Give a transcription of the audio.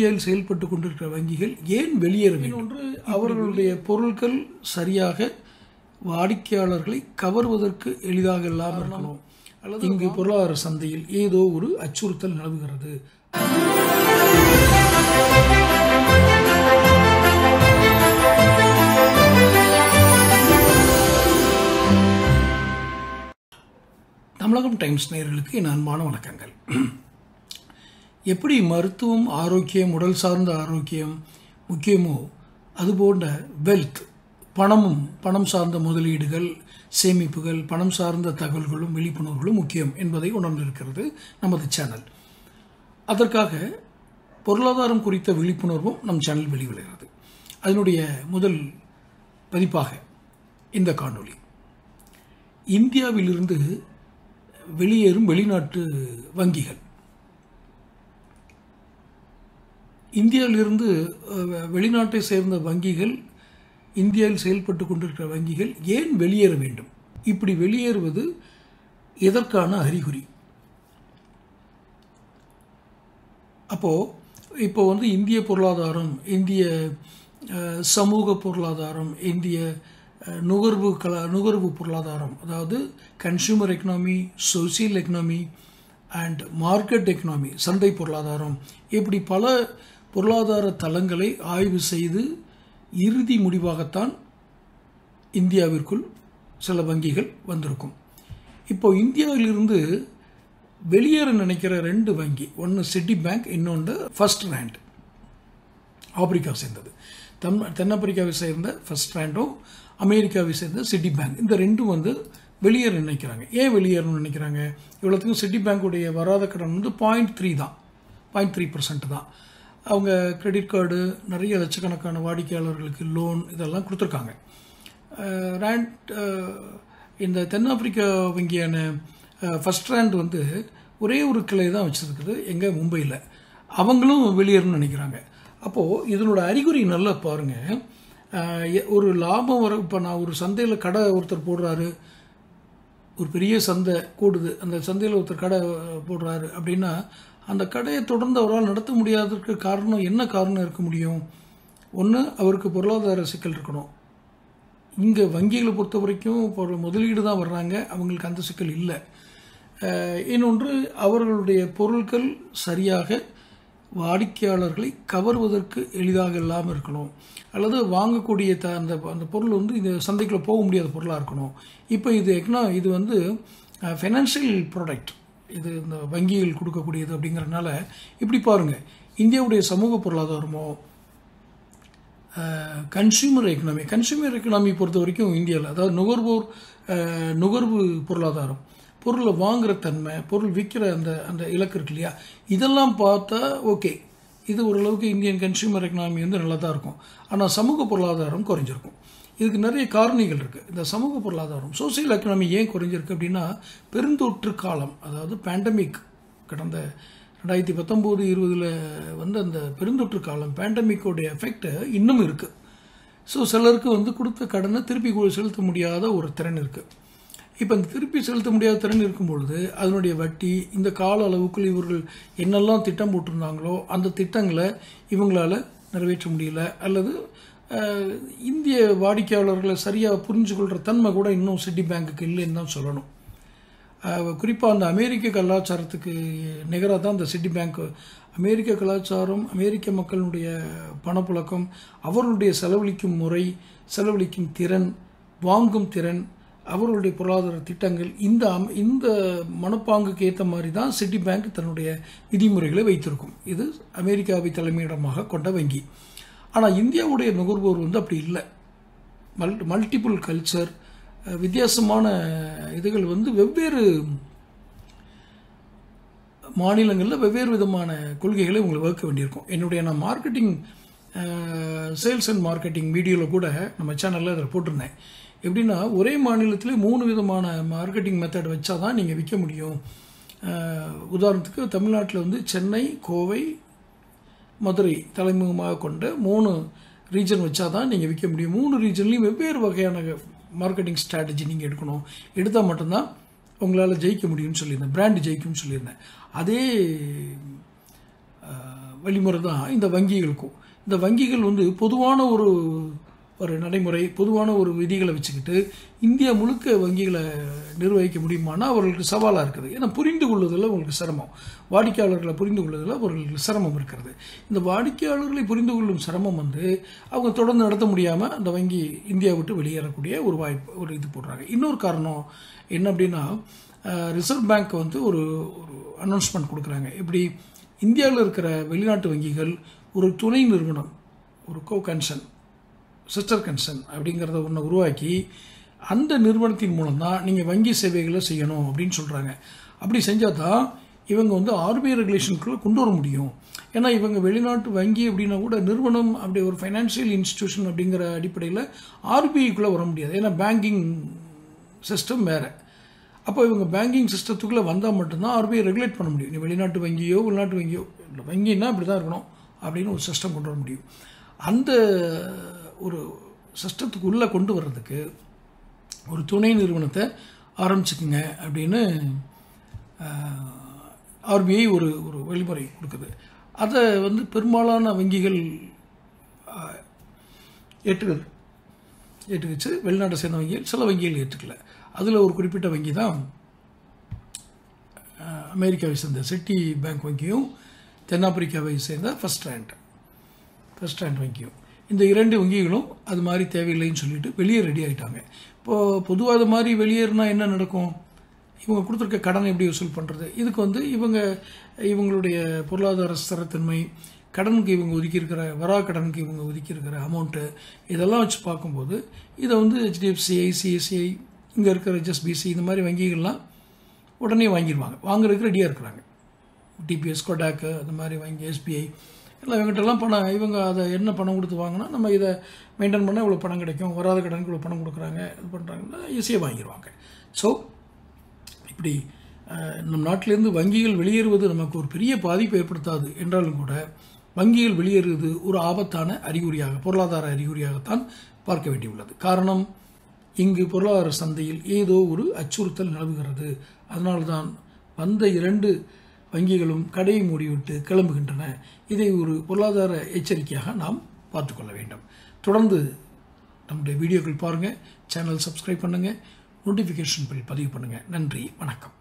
இந்தியாவில் செயல்பட்டு கொண்டிருக்கிற வங்கிகள் ஏன் வெளியேற வேண்டும்? அவர்களுடைய பொருட்கள் சரியாக வாடிக்கையாளர்களை கவர்வதற்கு எளிதாக இல்லாமல் இருக்கணும், அல்லது இங்கு பொருளாதார சந்தையில் ஏதோ ஒரு அச்சுறுத்தல் நிலவுகிறது. தமிழகம் டைம்ஸ் நேயர்களுக்கு என் அன்பான வணக்கங்கள். எப்படி மருத்துவம், ஆரோக்கியம், உடல் சார்ந்த ஆரோக்கியம் முக்கியமோ அதுபோன்ற வெல்த், பணம் சார்ந்த முதலீடுகள், சேமிப்புகள், பணம் சார்ந்த தகவல்களும் விழிப்புணர்வுகளும் முக்கியம் என்பதை உணர்ந்திருக்கிறது நமது சேனல். அதற்காக பொருளாதாரம் குறித்த விழிப்புணர்வும் நம் சேனல் வெளிவருகிறது. அதனுடைய முதல் பதிப்பாக இந்த காணொளி, இந்தியாவிலிருந்து வெளியேறும் வெளிநாட்டு வங்கிகள். இந்தியாவிலிருந்து வெளிநாட்டை சேர்ந்த வங்கிகள், இந்தியாவில் செயல்பட்டு கொண்டிருக்கிற வங்கிகள் ஏன் வெளியேற வேண்டும்? இப்படி வெளியேறுவது எதற்கான அறிகுறி? இப்போ இந்திய பொருளாதாரம், இந்திய சமூக பொருளாதாரம், இந்திய நுகர்வு பொருளாதாரம், அதாவது consumer economy, social economy and market economy, சந்தை பொருளாதாரம், இப்படி பல பொருளாதார தளங்களை ஆய்வு செய்து இறுதி முடிவாகத்தான் இந்தியாவிற்குள் சில வங்கிகள் வந்திருக்கும். இப்போ இந்தியாவிலிருந்து வெளியேற நினைக்கிற ரெண்டு வங்கி, ஒன்று சிட்டி பேங்க், இன்னொன்று ஃபர்ஸ்ட் ரேண்ட், ஆப்பிரிக்காவை சேர்ந்தது. தென்னாப்பிரிக்காவை சேர்ந்த ஃபர்ஸ்ட் ரேண்டும் அமெரிக்காவை சேர்ந்த சிட்டி பேங்க், இந்த ரெண்டும் வெளியேற நினைக்கிறாங்க. ஏன் வெளியேறணும்னு நினைக்கிறாங்க? இவ்வளோத்துக்கும் சிட்டி பேங்க்குடைய வராத கடன் 0.3 தான், 0.3% தான். அவங்க கிரெடிட் கார்டு, நிறைய லட்சக்கணக்கான வாடிக்கையாளர்களுக்கு லோன் இதெல்லாம் கொடுத்துருக்காங்க. ரேண்ட், இந்த தென்னாப்பிரிக்கா வங்கியான ஃபர்ஸ்ட் ரேண்ட் ஒரே ஒரு கிளை தான் வச்சுருக்குது, எங்கே, மும்பையில். அவங்களும் வெளியேறணும்னு நினைக்கிறாங்க. அப்போது இதனோட அறிகுறி நல்லா பாருங்கள். ஒரு லாபம் வர, இப்போ நான் ஒரு சந்தையில் கடை ஒருத்தர் போடுறாரு, ஒரு பெரிய சந்தை கூடுது, அந்த சந்தையில் ஒருத்தர் கடை போடுறாரு அப்படின்னா அந்த கடையை தொடர்ந்து அவரால் நடத்த முடியாததுக்கு காரணம் என்ன காரணம் இருக்க முடியும்? ஒன்று, அவருக்கு பொருளாதார சிக்கல் இருக்கணும். இங்கே வங்கிகளை பொறுத்த வரைக்கும் முதலீடு தான் வர்றாங்க, அவங்களுக்கு அந்த சிக்கல் இல்லை. இன்னொன்று, அவர்களுடைய பொருட்கள் சரியாக வாடிக்கையாளர்களை கவர்வதற்கு எளிதாக இல்லாமல் இருக்கணும், அல்லது வாங்கக்கூடிய அந்த பொருள் இந்த சந்தைக்குள்ளே போக முடியாத பொருளாக இருக்கணும். இப்போ இது ஃபைனான்சியல் ப்ராடக்ட், இது இந்த வங்கிகள் கொடுக்கக்கூடியது அப்படிங்கிறதுனால இப்படி பாருங்கள், இந்தியாவுடைய சமூக பொருளாதாரமோ கன்சூமர் எக்கனாமி பொறுத்த வரைக்கும் இந்தியாவில், அதாவது நுகர்வு பொருளாதாரம், பொருளை வாங்குகிற தன்மை, பொருள் விற்கிற அந்த இலக்கு இருக்கு இல்லையா, இதெல்லாம் பார்த்தா ஓகே, இது ஓரளவுக்கு இந்தியன் கன்சூமர் எக்கனாமி நல்லா தான் இருக்கும். ஆனால் சமூக பொருளாதாரம் குறைஞ்சிருக்கும். இதுக்கு நிறைய காரணிகள் இருக்குது. இந்த சமூக பொருளாதாரம், சோசியல் எக்கனாமி ஏன் குறைஞ்சிருக்கு அப்படின்னா, பெருந்தொற்று காலம், அதாவது பேண்டமிக், கடந்த 2019-20 அந்த பெருந்தொற்று காலம், பேண்டமிக்கோடைய எஃபெக்ட் இன்னும் இருக்குது. ஸோ சிலருக்கு கொடுத்த கடனை திருப்பி செலுத்த முடியாத ஒரு திறன் இருக்குது. இப்போ இந்த திருப்பி செலுத்த முடியாத திறன் இருக்கும் பொழுது அதனுடைய வட்டி, இந்த கால அளவுக்குள் இவர்கள் என்னெல்லாம் திட்டம் போட்டிருந்தாங்களோ அந்த திட்டங்களை இவங்களால் நிறைவேற்ற முடியல, அல்லது இந்திய வாடிக்கையாளர்களை சரியாக புரிஞ்சு கொள்கிற தன்மை கூட இன்னும் சிட்டி பேங்க்குக்கு இல்லைன்னு தான் சொல்லணும். குறிப்பாக அந்த அமெரிக்க கலாச்சாரத்துக்கு நிகராக தான் இந்த சிட்டி பேங்க். அமெரிக்க கலாச்சாரம், அமெரிக்க மக்களுடைய பணப்புழக்கம், அவர்களுடைய செலவழிக்கும் முறை, செலவழிக்கும் திறன், வாங்கும் திறன், அவர்களுடைய பொருளாதார திட்டங்கள், இந்த மனப்பாங்குக்கு ஏற்ற மாதிரி தான் சிட்டி பேங்க் தன்னுடைய விதிமுறைகளை வைத்திருக்கும். இது அமெரிக்காவை தலைமையிடமாக கொண்ட வங்கி. ஆனால் இந்தியாவுடைய நுகர்வோர் அப்படி இல்லை. மல்டிபிள் கல்ச்சர், வித்தியாசமான இதுகள் வெவ்வேறு மாநிலங்களில் வெவ்வேறு விதமான கொள்கைகளை உங்களுக்கு வகுக்க வேண்டியிருக்கும். நான் மார்க்கெட்டிங், சேல்ஸ் அண்ட் மார்க்கெட்டிங் வீடியோவில் கூட நம்ம சேனலில் அதில் போட்டிருந்தேன். எப்படின்னா, ஒரே மாநிலத்திலே 3 விதமான மார்க்கெட்டிங் மெத்தட் வச்சா தான் நீங்கள் விற்க முடியும். உதாரணத்துக்கு தமிழ்நாட்டில் சென்னை, கோவை, மதுரை தலைமுகமாக கொண்ட 3 ரீஜன் வச்சா தான் நீங்கள் விற்க முடியும். 3 ரீஜன்லேயும் வெவ்வேறு வகையான மார்க்கெட்டிங் ஸ்ட்ராட்டஜி நீங்கள் எடுத்தால் மட்டும்தான் உங்களால் ஜெயிக்க முடியும்னு சொல்லியிருந்தேன், பிராண்டு ஜெயிக்கும்னு சொல்லியிருந்தேன். அதே வழிமுறை தான் இந்த வங்கிகளுக்கும். இந்த வங்கிகள் வந்து பொதுவான ஒரு நடைமுறை, பொதுவான ஒரு விதிகளை வச்சுக்கிட்டு இந்தியா முழுக்க வங்கிகளை நிர்வகிக்க முடியுமானா அவர்களுக்கு சவாலாக இருக்குது. ஏன்னா புரிந்து கொள்வதில் அவங்களுக்கு சிரமம், வாடிக்கையாளர்களை புரிந்து கொள்வதில் அவர்களுக்கு சிரமம் இருக்கிறது. இந்த வாடிக்கையாளர்களை புரிந்து கொள்ளும் சிரமம் வந்து அவங்க தொடர்ந்து நடத்த முடியாமல் அந்த வங்கி இந்தியா விட்டு வெளியேறக்கூடிய ஒரு வாய்ப்பு, ஒரு இது போடுறாங்க. இன்னொரு காரணம் என்ன அப்படின்னா, ரிசர்வ் பேங்க் வந்து ஒரு அனௌன்ஸ்மெண்ட் கொடுக்குறாங்க. எப்படி இந்தியாவில் இருக்கிற வெளிநாட்டு வங்கிகள் ஒரு துணை நிறுவனம், ஒரு கன்சர்ன், சிஸ்டர் கன்சர்ன் அப்படிங்கிறத ஒன்று உருவாக்கி அந்த நிறுவனத்தின் மூலம் தான் நீங்கள் வங்கி சேவைகளை செய்யணும் அப்படின்னு சொல்கிறாங்க. அப்படி செஞ்சால் தான் இவங்க வந்து ஆர்பிஐ ரெகுலேஷனுக்குள்ளே கொண்டு வர முடியும். ஏன்னா இவங்க வெளிநாட்டு வங்கி அப்படின்னா கூட நிறுவனம், அப்படி ஒரு ஃபைனான்சியல் இன்ஸ்டிடியூஷன் அப்படிங்கிற அடிப்படையில் ஆர்பிஐக்குள்ளே வர முடியாது. ஏன்னா பேங்கிங் சிஸ்டம் வேறு. அப்போ இவங்க பேங்கிங் சிஸ்டத்துக்குள்ளே வந்தால் மட்டும்தான் ஆர்பிஐ ரெகுலேட் பண்ண முடியும். நீ வெளிநாட்டு வங்கியோ உள்நாட்டு வங்கியோ, இல்லை வங்கின்னா இப்படி தான் இருக்கணும் அப்படின்னு ஒரு சிஸ்டம் கொண்டு வர முடியும். அந்த ஒரு சிஸ்டத்துக்குள்ளே கொண்டு வர்றதுக்கு ஒரு துணை நிறுவனத்தை ஆரம்பிச்சுக்குங்க அப்படின்னு ஆர்பிஐ ஒரு வழிமுறை கொடுக்குது. அதை வந்து பெரும்பாலான வங்கிகள் ஏற்றுக்கிச்சு. வெளிநாட்டை சேர்ந்த வங்கிகள், சில வங்கிகள் ஏற்றுக்கல. அதில் ஒரு குறிப்பிட்ட வங்கி தான் அமெரிக்காவை சேர்ந்த சிட்டி பேங்க் வங்கியும் தென்னாப்பிரிக்காவை சேர்ந்த ஃபர்ஸ்ட் ரேண்ட் வங்கியும். இந்த 2 வங்கிகளும் அது மாதிரி தேவையில்லைன்னு சொல்லிட்டு வெளியே ரெடி ஆகிட்டாங்க. இப்போது பொதுவாக அது மாதிரி வெளியேறினா என்ன நடக்கும்? இவங்க கொடுத்துருக்க கடனை எப்படி வசூல் பண்ணுறது? இதுக்கு வந்து இவங்களுடைய பொருளாதார ஸ்திரத்தன்மை, கடனுக்கு இவங்க ஒதுக்கியிருக்கிற கடனுக்கு இவங்க ஒதுக்கியிருக்கிற அமௌண்ட்டு, இதெல்லாம் வச்சு பார்க்கும்போது இதை வந்து HDFC, ICICI, இங்கே இருக்கிற HSBC இந்த மாதிரி வங்கிகள்லாம் உடனே வாங்கிடுவாங்க, வாங்குறதுக்கு ரெடியாக இருக்கிறாங்க. டிபிஎஸ், கொடாக், அந்த மாதிரி வங்கி, SBI இல்லை, இவங்ககிட்டலாம் பணம், இவங்க அதை என்ன பணம் கொடுத்து வாங்கினா நம்ம இதை மெயின்டைன் பண்ணால் இவ்வளோ பணம் கிடைக்கும், வராத கடனுக்கு இவ்வளோ பணம் கொடுக்குறாங்க, இது பண்ணுறாங்கன்னா ஈஸியாக வாங்கிடுவாங்க. ஸோ இப்படி நம் நாட்டிலேருந்து வங்கிகள் வெளியேறுவது நமக்கு ஒரு பெரிய பாதிப்பு ஏற்படுத்தாது என்றாலும் கூட வங்கிகள் வெளியேறுவது ஒரு ஆபத்தான அறிகுறியாக, பொருளாதார அறிகுறியாகத்தான் பார்க்க வேண்டியுள்ளது. காரணம், இங்கு பொருளாதார சந்தையில் ஏதோ ஒரு அச்சுறுத்தல் நிலவுகிறது. அதனால்தான் வந்த 2 வங்கிகளும் கடையை மூடிவிட்டு கிளம்புகின்றன. இதை ஒரு பொருளாதார எச்சரிக்கையாக நாம் பார்த்துக்கொள்ள வேண்டும். தொடர்ந்து நம்முடைய வீடியோக்கள் பாருங்கள், சேனல் சப்ஸ்கிரைப் பண்ணுங்கள், நோட்டிஃபிகேஷன் பில் பதிவு பண்ணுங்கள். நன்றி, வணக்கம்.